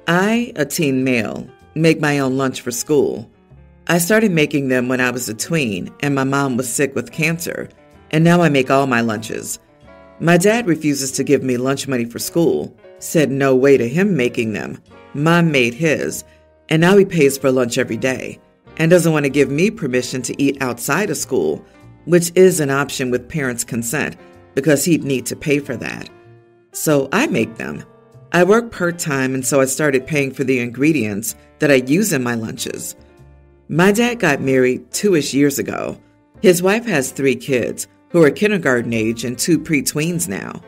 I, a teen male, make my own lunch for school. I started making them when I was a tween and my mom was sick with cancer, and now I make all my lunches. My dad refuses to give me lunch money for school, said no way to him making them. Mom made his, and now he pays for lunch every day and doesn't want to give me permission to eat outside of school, which is an option with parents' consent because he'd need to pay for that. So I make them. I work part-time, and so I started paying for the ingredients that I use in my lunches. My dad got married 2-ish years ago. His wife has 3 kids who are kindergarten age and 2 pre-tweens now.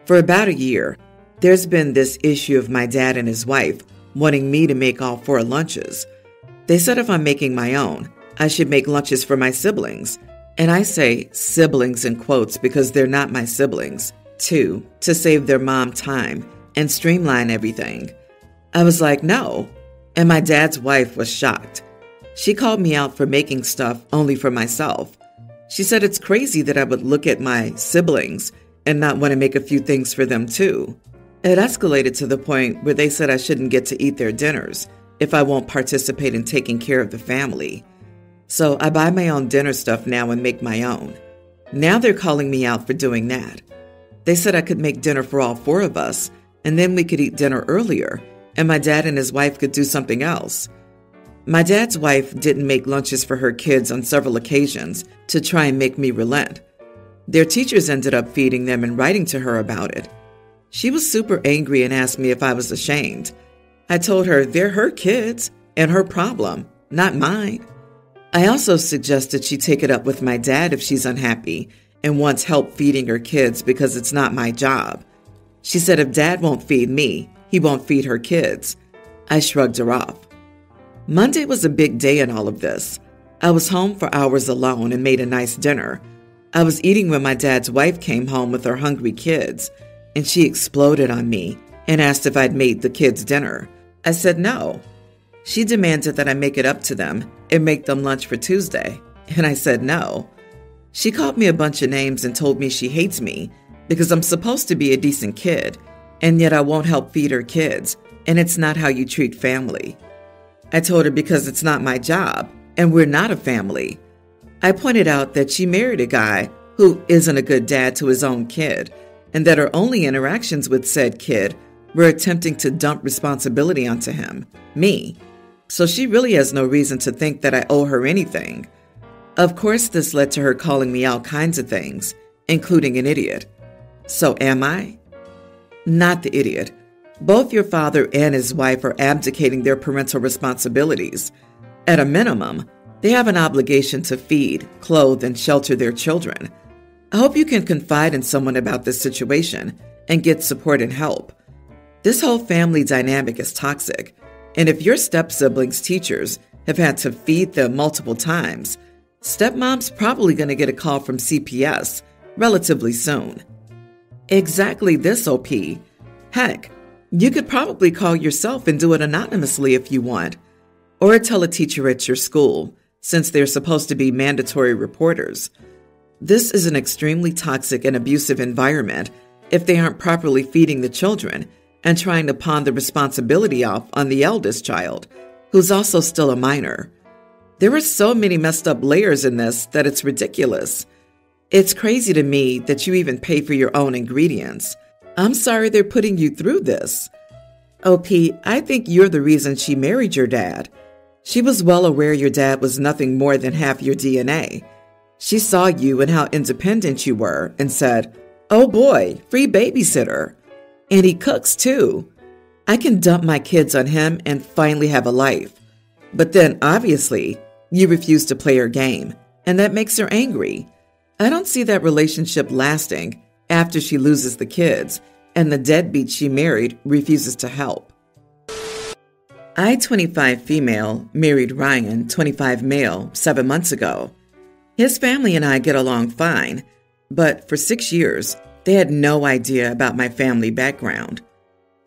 For about a year, there's been this issue of my dad and his wife wanting me to make all 4 lunches. They said if I'm making my own, I should make lunches for my siblings. And I say siblings in quotes because they're not my siblings, too, to save their mom time and streamline everything. I was like, no. And my dad's wife was shocked. She called me out for making stuff only for myself. She said it's crazy that I would look at my siblings and not want to make a few things for them too. It escalated to the point where they said I shouldn't get to eat their dinners if I won't participate in taking care of the family. So I buy my own dinner stuff now and make my own. Now they're calling me out for doing that. They said I could make dinner for all 4 of us, and then we could eat dinner earlier, and my dad and his wife could do something else. My dad's wife didn't make lunches for her kids on several occasions to try and make me relent. Their teachers ended up feeding them and writing to her about it. She was super angry and asked me if I was ashamed. I told her they're her kids and her problem, not mine. I also suggested she take it up with my dad if she's unhappy and wants help feeding her kids because it's not my job. She said if dad won't feed me, he won't feed her kids. I shrugged her off. Monday was a big day in all of this. I was home for hours alone and made a nice dinner. I was eating when my dad's wife came home with her hungry kids, and she exploded on me and asked if I'd made the kids dinner. I said no. She demanded that I make it up to them and make them lunch for Tuesday, and I said no. She called me a bunch of names and told me she hates me because I'm supposed to be a decent kid, and yet I won't help feed her kids, and it's not how you treat family. I told her because it's not my job, and we're not a family. I pointed out that she married a guy who isn't a good dad to his own kid, and that her only interactions with said kid were attempting to dump responsibility onto him, me. So she really has no reason to think that I owe her anything. Of course, this led to her calling me all kinds of things, including an idiot. So am I? Not the idiot. Both your father and his wife are abdicating their parental responsibilities. At a minimum, they have an obligation to feed, clothe, and shelter their children. I hope you can confide in someone about this situation and get support and help. This whole family dynamic is toxic, and if your step-siblings' teachers have had to feed them multiple times, stepmom's probably going to get a call from CPS relatively soon. Exactly this, OP. Heck, you could probably call yourself and do it anonymously if you want, or tell a teacher at your school, since they're supposed to be mandatory reporters. This is an extremely toxic and abusive environment if they aren't properly feeding the children and trying to pawn the responsibility off on the eldest child, who's also still a minor. There are so many messed up layers in this that it's ridiculous. It's crazy to me that you even pay for your own ingredients. I'm sorry they're putting you through this. OP, I think you're the reason she married your dad. She was well aware your dad was nothing more than half your DNA. She saw you and how independent you were and said, "Oh boy, free babysitter. And he cooks too. I can dump my kids on him and finally have a life." But then, obviously, you refuse to play her game, and that makes her angry. I don't see that relationship lasting after she loses the kids and the deadbeat she married refuses to help. I, 25 female, married Ryan, 25 male, 7 months ago. His family and I get along fine, but for 6 years, they had no idea about my family background.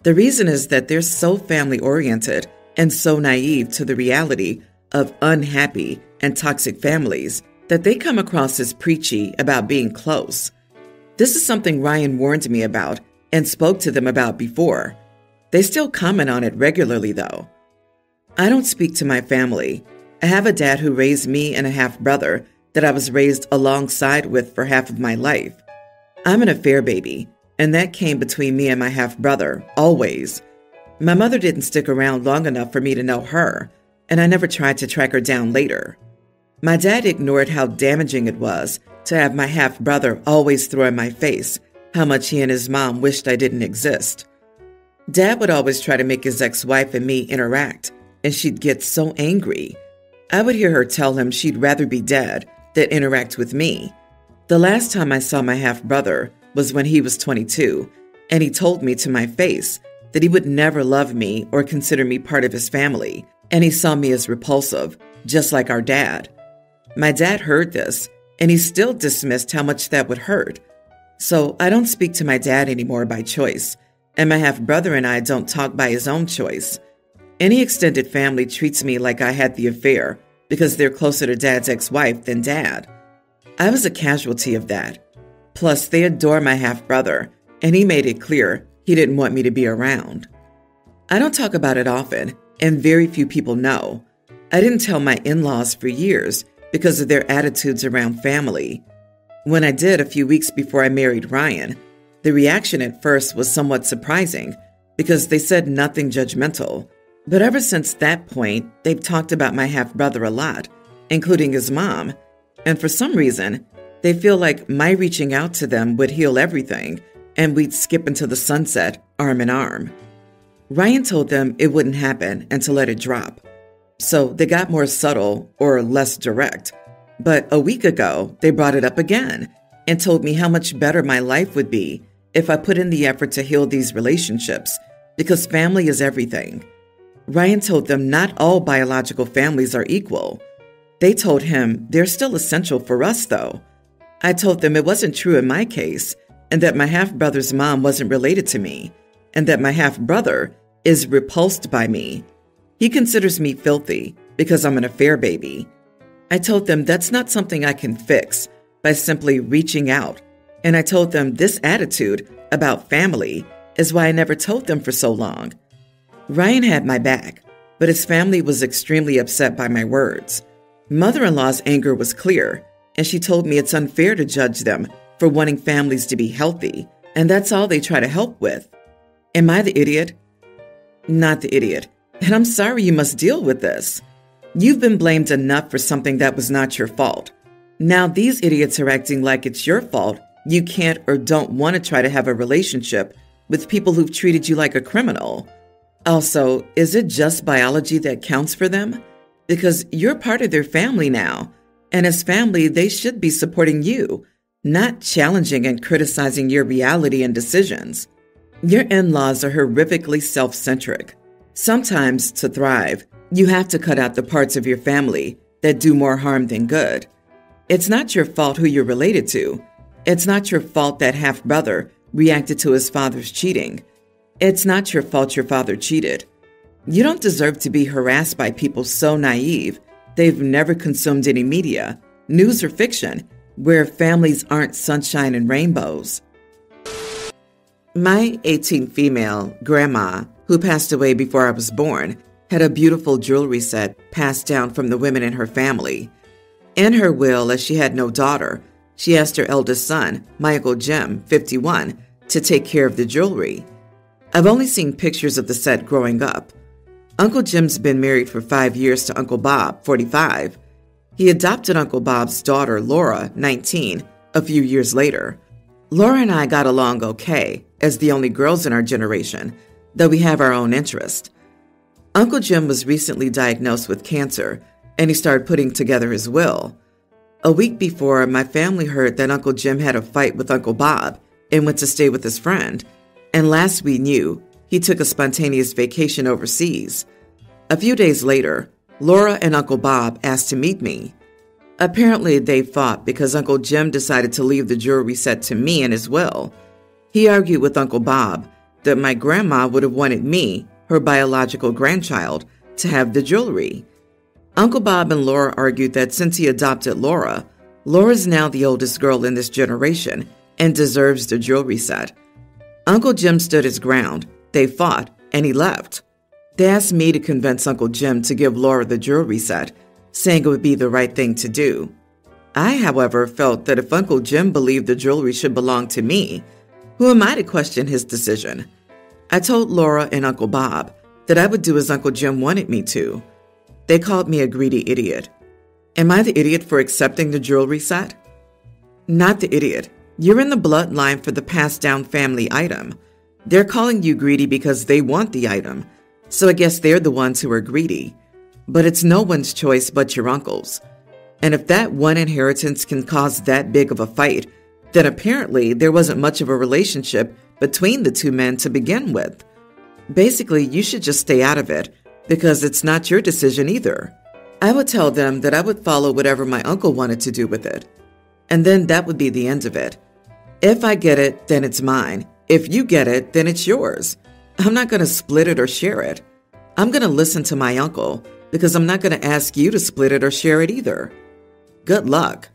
The reason is that they're so family-oriented and so naive to the reality of unhappy and toxic families that they come across as preachy about being close. This is something Ryan warned me about and spoke to them about before. They still comment on it regularly, though. I don't speak to my family. I have a dad who raised me and a half-brother that I was raised alongside with for half of my life. I'm an affair baby, and that came between me and my half-brother, always. My mother didn't stick around long enough for me to know her, and I never tried to track her down later. My dad ignored how damaging it was to have my half-brother always throw in my face how much he and his mom wished I didn't exist. Dad would always try to make his ex-wife and me interact, and she'd get so angry. I would hear her tell him she'd rather be dead than interact with me. The last time I saw my half-brother was when he was 22, and he told me to my face that he would never love me or consider me part of his family, and he saw me as repulsive, just like our dad. My dad heard this, and he still dismissed how much that would hurt. So I don't speak to my dad anymore by choice, and my half-brother and I don't talk by his own choice. Any extended family treats me like I had the affair because they're closer to Dad's ex-wife than Dad. I was a casualty of that. Plus, they adore my half-brother, and he made it clear he didn't want me to be around. I don't talk about it often, and very few people know. I didn't tell my in-laws for years because of their attitudes around family. When I did a few weeks before I married Ryan, the reaction at first was somewhat surprising because they said nothing judgmental. But ever since that point, they've talked about my half-brother a lot, including his mom. And for some reason, they feel like my reaching out to them would heal everything, and we'd skip into the sunset arm in arm. Ryan told them it wouldn't happen and to let it drop. So they got more subtle or less direct. But a week ago, they brought it up again and told me how much better my life would be if I put in the effort to heal these relationships, because family is everything. Ryan told them not all biological families are equal. They told him they're still essential for us, though. I told them it wasn't true in my case, and that my half-brother's mom wasn't related to me, and that my half-brother is repulsed by me. He considers me filthy because I'm an affair baby. I told them that's not something I can fix by simply reaching out, and I told them this attitude about family is why I never told them for so long. Ryan had my back, but his family was extremely upset by my words. Mother-in-law's anger was clear, and she told me it's unfair to judge them for wanting families to be healthy, and that's all they try to help with. Am I the idiot? Not the idiot, and I'm sorry you must deal with this. You've been blamed enough for something that was not your fault. Now these idiots are acting like it's your fault. You can't or don't want to try to have a relationship with people who've treated you like a criminal. Also, is it just biology that counts for them? Because you're part of their family now, and as family, they should be supporting you, not challenging and criticizing your reality and decisions. Your in-laws are horrifically self-centric. Sometimes, to thrive, you have to cut out the parts of your family that do more harm than good. It's not your fault who you're related to. It's not your fault that half-brother reacted to his father's cheating. It's not your fault your father cheated. You don't deserve to be harassed by people so naive they've never consumed any media, news or fiction, where families aren't sunshine and rainbows. My 18 female grandma, who passed away before I was born, had a beautiful jewelry set passed down from the women in her family. In her will, as she had no daughter, she asked her eldest son, my Uncle Jim, 51, to take care of the jewelry. I've only seen pictures of the set growing up. Uncle Jim's been married for 5 years to Uncle Bob, 45. He adopted Uncle Bob's daughter, Laura, 19, a few years later. Laura and I got along okay, as the only girls in our generation, though we have our own interest. Uncle Jim was recently diagnosed with cancer, and he started putting together his will. A week before, my family heard that Uncle Jim had a fight with Uncle Bob and went to stay with his friend. And last we knew, he took a spontaneous vacation overseas. A few days later, Laura and Uncle Bob asked to meet me. Apparently, they fought because Uncle Jim decided to leave the jewelry set to me in his will. He argued with Uncle Bob that my grandma would have wanted me, her biological grandchild, to have the jewelry. Uncle Bob and Laura argued that since he adopted Laura, Laura's now the oldest girl in this generation and deserves the jewelry set. Uncle Jim stood his ground. They fought, and he left. They asked me to convince Uncle Jim to give Laura the jewelry set, saying it would be the right thing to do. I, however, felt that if Uncle Jim believed the jewelry should belong to me, who am I to question his decision? I told Laura and Uncle Bob that I would do as Uncle Jim wanted me to. They called me a greedy idiot. Am I the idiot for accepting the jewelry set? Not the idiot. You're in the bloodline for the passed down family item. They're calling you greedy because they want the item, so I guess they're the ones who are greedy. But it's no one's choice but your uncle's. And if that one inheritance can cause that big of a fight, then apparently there wasn't much of a relationship between the two men to begin with. Basically, you should just stay out of it, because it's not your decision either. I would tell them that I would follow whatever my uncle wanted to do with it. And then that would be the end of it. If I get it, then it's mine. If you get it, then it's yours. I'm not going to split it or share it. I'm going to listen to my uncle, because I'm not going to ask you to split it or share it either. Good luck.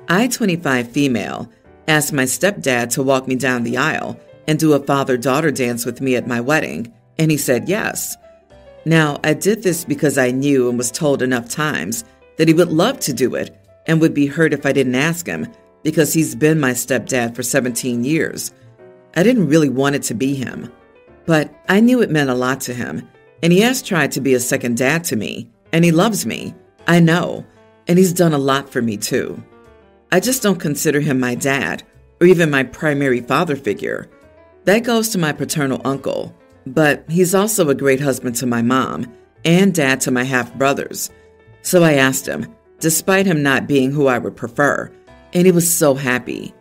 I, 25 female, asked my stepdad to walk me down the aisle and do a father-daughter dance with me at my wedding, and he said yes. Now, I did this because I knew and was told enough times that he would love to do it and would be hurt if I didn't ask him, because he's been my stepdad for 17 years. I didn't really want it to be him, but I knew it meant a lot to him, and he has tried to be a second dad to me, and he loves me. I know, and he's done a lot for me too. I just don't consider him my dad or even my primary father figure. That goes to my paternal uncle, but he's also a great husband to my mom and dad to my half-brothers. So I asked him, despite him not being who I would prefer, and he was so happy.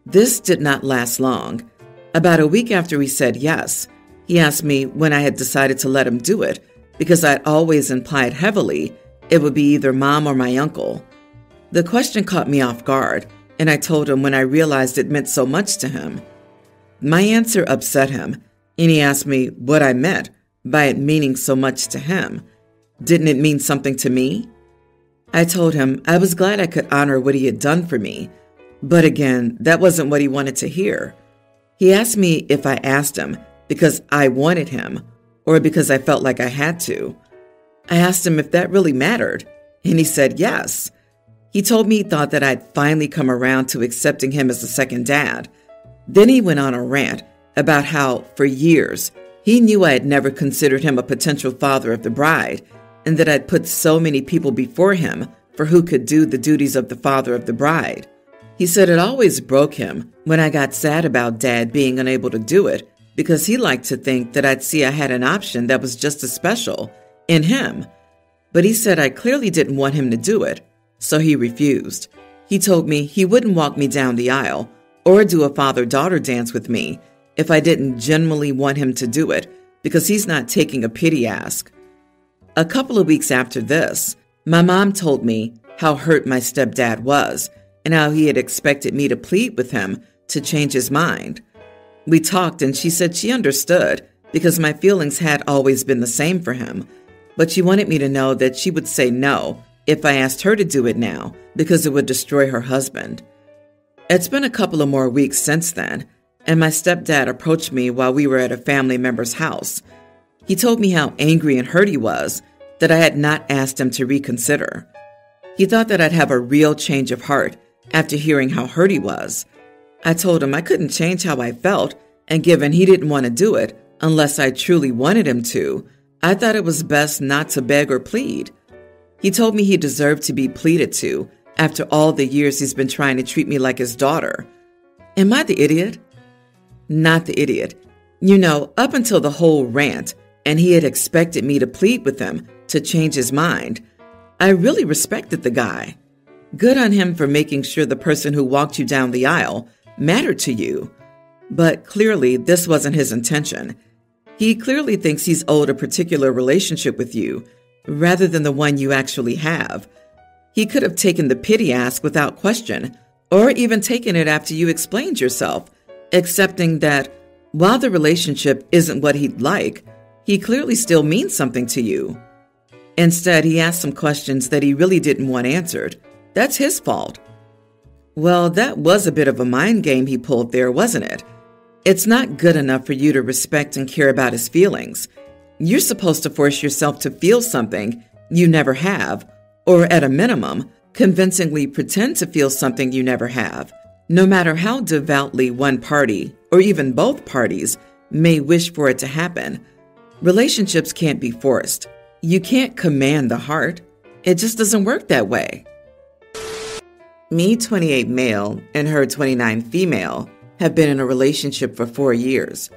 This did not last long. About a week after he said yes, he asked me when I had decided to let him do it, because I'd always implied heavily it would be either mom or my uncle. The question caught me off guard, and I told him when I realized it meant so much to him. My answer upset him, and he asked me what I meant by it meaning so much to him. Didn't it mean something to me? I told him I was glad I could honor what he had done for me, but again, that wasn't what he wanted to hear. He asked me if I asked him because I wanted him or because I felt like I had to. I asked him if that really mattered, and he said yes. He told me he thought that I'd finally come around to accepting him as a second dad. Then he went on a rant about how, for years, he knew I had never considered him a potential father of the bride, and that I'd put so many people before him for who could do the duties of the father of the bride. He said it always broke him when I got sad about Dad being unable to do it, because he liked to think that I'd see I had an option that was just as special in him. But he said I clearly didn't want him to do it, so he refused. He told me he wouldn't walk me down the aisle or do a father-daughter dance with me if I didn't genuinely want him to do it, because he's not taking a pity ask. A couple of weeks after this, my mom told me how hurt my stepdad was and how he had expected me to plead with him to change his mind. We talked, and she said she understood because my feelings had always been the same for him, but she wanted me to know that she would say no if I asked her to do it now, because it would destroy her husband. It's been a couple of more weeks since then, and my stepdad approached me while we were at a family member's house. He told me how angry and hurt he was that I had not asked him to reconsider. He thought that I'd have a real change of heart after hearing how hurt he was. I told him I couldn't change how I felt, and given he didn't want to do it unless I truly wanted him to, I thought it was best not to beg or plead. He told me he deserved to be pleaded to after all the years he's been trying to treat me like his daughter. Am I the idiot? Not the idiot. You know, up until the whole rant, and he had expected me to plead with him to change his mind, I really respected the guy. Good on him for making sure the person who walked you down the aisle mattered to you. But clearly, this wasn't his intention. He clearly thinks he's owed a particular relationship with you, rather than the one you actually have. He could have taken the pity ask without question, or even taken it after you explained yourself, accepting that while the relationship isn't what he'd like, he clearly still means something to you. Instead, he asked some questions that he really didn't want answered. That's his fault. Well, that was a bit of a mind game he pulled there, wasn't it? It's not good enough for you to respect and care about his feelings. You're supposed to force yourself to feel something you never have, or at a minimum, convincingly pretend to feel something you never have. No matter how devoutly one party, or even both parties, may wish for it to happen, relationships can't be forced. You can't command the heart. It just doesn't work that way. Me, 28 male, and her 29 female, have been in a relationship for 4 years.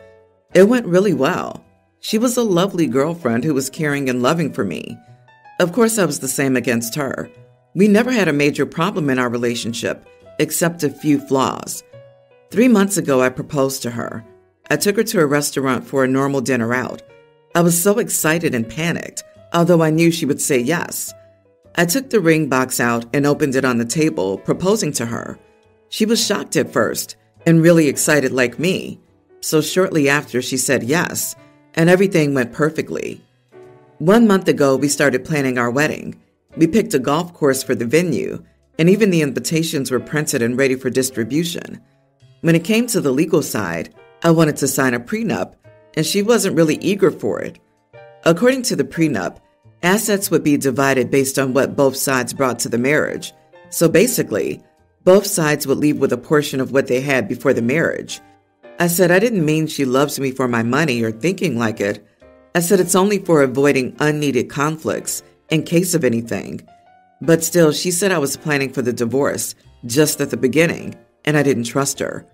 It went really well. She was a lovely girlfriend who was caring and loving for me. Of course, I was the same against her. We never had a major problem in our relationship, except a few flaws. 3 months ago, I proposed to her. I took her to a restaurant for a normal dinner out. I was so excited and panicked, although I knew she would say yes. I took the ring box out and opened it on the table, proposing to her. She was shocked at first and really excited like me. So shortly after, she said yes, and everything went perfectly. 1 month ago, we started planning our wedding. We picked a golf course for the venue, and even the invitations were printed and ready for distribution. When it came to the legal side, I wanted to sign a prenup, and she wasn't really eager for it. According to the prenup, assets would be divided based on what both sides brought to the marriage. So basically, both sides would leave with a portion of what they had before the marriage. I said I didn't mean she loves me for my money or thinking like it. I said it's only for avoiding unneeded conflicts in case of anything. But still, she said I was planning for the divorce just at the beginning, and I didn't trust her.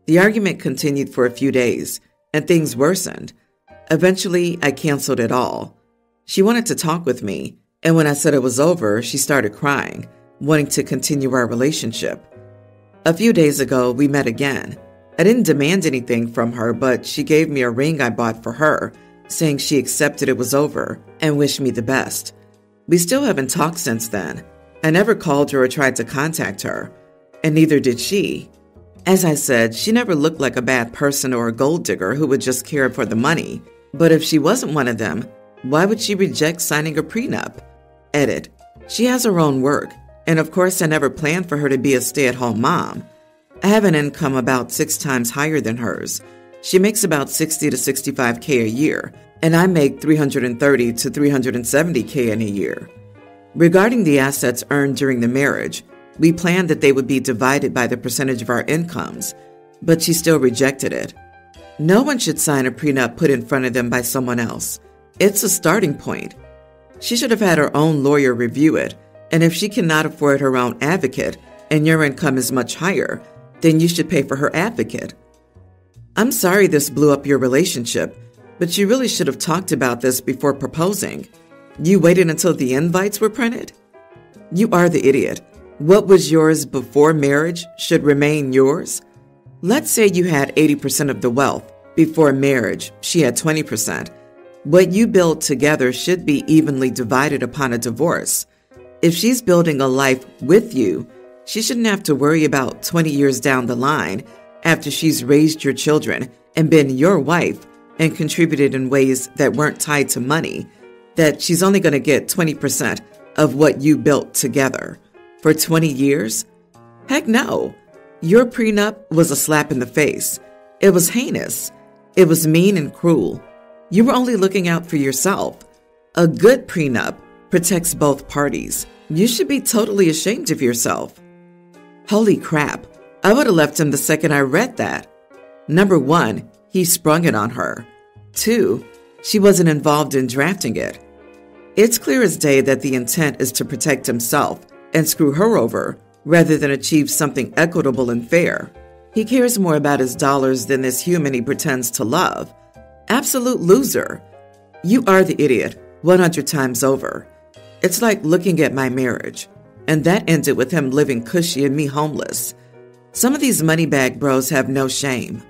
The argument continued for a few days, and things worsened. Eventually, I canceled it all. She wanted to talk with me, and when I said it was over, she started crying, wanting to continue our relationship. A few days ago, we met again. I didn't demand anything from her, but she gave me a ring I bought for her, saying she accepted it was over and wished me the best. We still haven't talked since then. I never called her or tried to contact her, and neither did she. As I said, she never looked like a bad person or a gold digger who would just care for the money. But if she wasn't one of them, why would she reject signing a prenup? Edit. She has her own work, and of course I never planned for her to be a stay-at-home mom. I have an income about 6 times higher than hers. She makes about $60 to $65K a year, and I make $330 to $370K in a year. Regarding the assets earned during the marriage, we planned that they would be divided by the percentage of our incomes, but she still rejected it. No one should sign a prenup put in front of them by someone else. It's a starting point. She should have had her own lawyer review it, and if she cannot afford her own advocate and your income is much higher, then you should pay for her advocate. I'm sorry this blew up your relationship, but you really should have talked about this before proposing. You waited until the invites were printed? You are the idiot. What was yours before marriage should remain yours. Let's say you had 80% of the wealth. Before marriage, she had 20%. What you built together should be evenly divided upon a divorce. If she's building a life with you, she shouldn't have to worry about 20 years down the line after she's raised your children and been your wife and contributed in ways that weren't tied to money, that she's only going to get 20% of what you built together. For 20 years? Heck no. Your prenup was a slap in the face. It was heinous. It was mean and cruel. You were only looking out for yourself. A good prenup protects both parties. You should be totally ashamed of yourself. Holy crap. I would have left him the second I read that. Number 1, he sprung it on her. 2, she wasn't involved in drafting it. It's clear as day that the intent is to protect himself and screw her over rather than achieve something equitable and fair. He cares more about his dollars than this human he pretends to love. Absolute loser. You are the idiot 100 times over. It's like looking at my marriage, and that ended with him living cushy and me homeless. Some of these money bag bros have no shame.